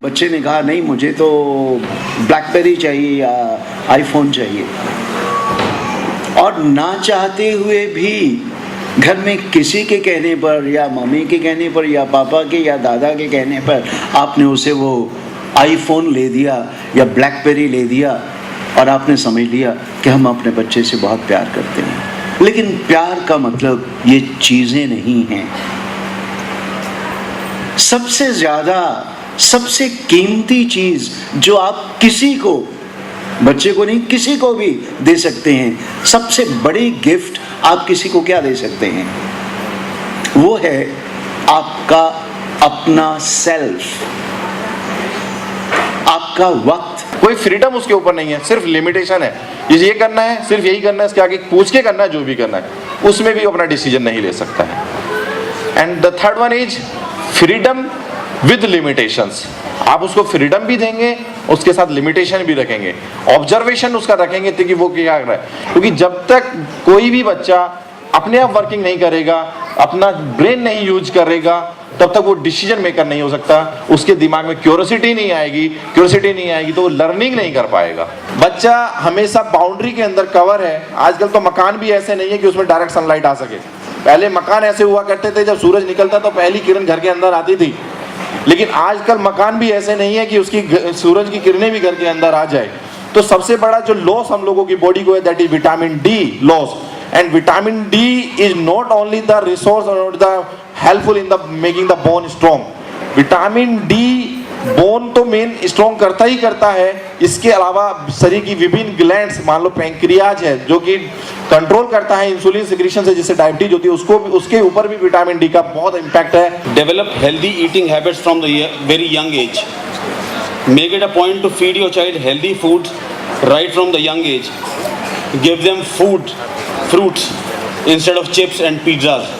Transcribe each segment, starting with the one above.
बच्चे ने कहा नहीं मुझे तो ब्लैकबेरी चाहिए या आईफोन चाहिए, और ना चाहते हुए भी घर में किसी के कहने पर या मम्मी के कहने पर या पापा के या दादा के कहने पर आपने उसे वो आईफोन ले दिया या ब्लैकबेरी ले दिया, और आपने समझ लिया कि हम अपने बच्चे से बहुत प्यार करते हैं। लेकिन प्यार का मतलब ये चीज़ें नहीं हैं। सबसे ज़्यादा, सबसे कीमती चीज़ जो आप किसी को, बच्चे को नहीं किसी को भी दे सकते हैं, सबसे बड़ी गिफ्ट आप किसी को क्या दे सकते हैं, वो है आपका अपना सेल्फ, आपका वक्त। कोई फ्रीडम उसके ऊपर नहीं है, सिर्फ लिमिटेशन है। ये करना है, सिर्फ यही करना है, इसके आगे पूछ के करना है, जो भी करना है उसमें भी अपना डिसीजन नहीं ले सकता है। And the third one is freedom with limitations. आप उसको फ्रीडम भी देंगे, उसके साथ लिमिटेशन भी रखेंगे, ऑब्जर्वेशन उसका रखेंगे कि वो क्या कर रहा है। क्योंकि जब तक कोई भी बच्चा अपने आप वर्किंग नहीं करेगा, अपना ब्रेन नहीं यूज करेगा, तब तक वो डिसीजन मेकर नहीं हो सकता। उसके दिमाग में क्यूरियोसिटी नहीं आएगी तो वो लर्निंग नहीं कर पाएगा। बच्चा हमेशा बाउंड्री के अंदर कवर है। आजकल तो मकान भी ऐसे नहीं है कि उसमें डायरेक्ट सनलाइट आ सके। पहले मकान ऐसे हुआ करते थे, जब सूरज निकलता तो पहली किरण घर के अंदर आती थी, लेकिन आजकल मकान भी ऐसे नहीं है कि उसकी सूरज की किरणें भी घर के अंदर आ जाए। तो सबसे बड़ा जो लॉस हम लोगों की बॉडी को है, that is vitamin D loss. And vitamin D is not only the resource और the helpful in the making the bone strong. Vitamin D bone तो मेन स्ट्रॉन्ग करता ही करता है, इसके अलावा शरीर की विभिन्न ग्लैंड्स, मान लो पैंक्रियाज है जो कि कंट्रोल करता है इंसुलिन सिक्रीशन से, जिससे डायबिटीज होती है, उसको उसके ऊपर भी विटामिन डी का बहुत इम्पैक्ट है। Develop healthy eating habits from the very young age. Make it a point to feed your child healthy foods right from the young age. Give them fruits instead of chips and pizzas.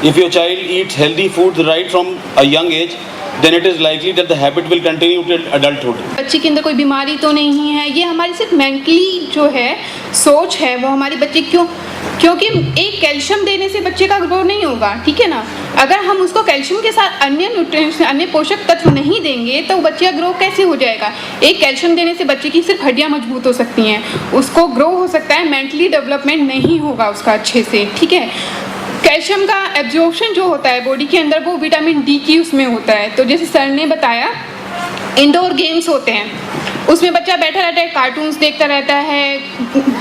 If your child eats healthy foods right from a young age, then it is likely that the habit will continue till adulthood. बच्चे के अंदर कोई बीमारी तो नहीं है, ये हमारी सिर्फ मेंटली जो है सोच है वो हमारी बच्चे क्योंकि एक कैल्शियम देने से बच्चे का ग्रो नहीं होगा, ठीक है ना। अगर हम उसको कैल्शियम के साथ अन्य न्यूट्रिएंट्स, अन्य पोषक तत्व नहीं देंगे तो बच्चे का ग्रो कैसे हो जाएगा। एक कैल्शियम देने से बच्चे की सिर्फ हड्डियां मजबूत हो सकती हैं, उसको ग्रो हो सकता है, मेंटली डेवलपमेंट नहीं होगा उसका अच्छे से, ठीक है। कैल्शियम का एब्जॉर्प्शन जो होता है बॉडी के अंदर वो विटामिन डी की उसमें होता है। तो जैसे सर ने बताया इंडोर गेम्स होते हैं, उसमें बच्चा बैठा रहता है, कार्टून्स देखता रहता है,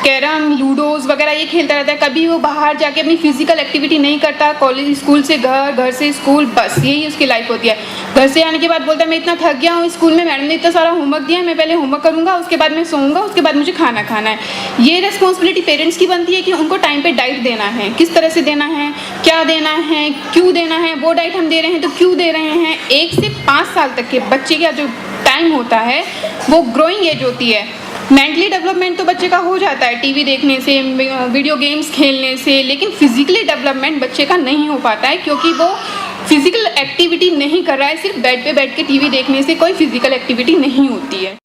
कैरम, लूडोज़ वगैरह ये खेलता रहता है, कभी वो बाहर जाके अपनी फिजिकल एक्टिविटी नहीं करता। कॉलेज, स्कूल से घर, घर से स्कूल, बस यही उसकी लाइफ होती है। घर से आने के बाद बोलता है मैं इतना थक गया हूँ, स्कूल में मैडम ने इतना सारा होमवर्क दिया है, मैं पहले होमवर्क करूँगा, उसके बाद मैं सोऊंगा, उसके बाद मुझे खाना खाना है। ये रिस्पॉन्सिबिलिटी पेरेंट्स की बनती है कि उनको टाइम पर डाइट देना है, किस तरह से देना है, क्या देना है, क्यों देना है। वो डाइट हम दे रहे हैं तो क्यों दे रहे हैं। 1 से 5 साल तक के बच्चे का जो टाइम होता है वो ग्रोइंग एज होती है। मेंटली डेवलपमेंट तो बच्चे का हो जाता है टीवी देखने से, वीडियो गेम्स खेलने से, लेकिन फिजिकली डेवलपमेंट बच्चे का नहीं हो पाता है क्योंकि वो फिजिकल एक्टिविटी नहीं कर रहा है। सिर्फ बेड पे बैठ के टीवी देखने से कोई फिजिकल एक्टिविटी नहीं होती है।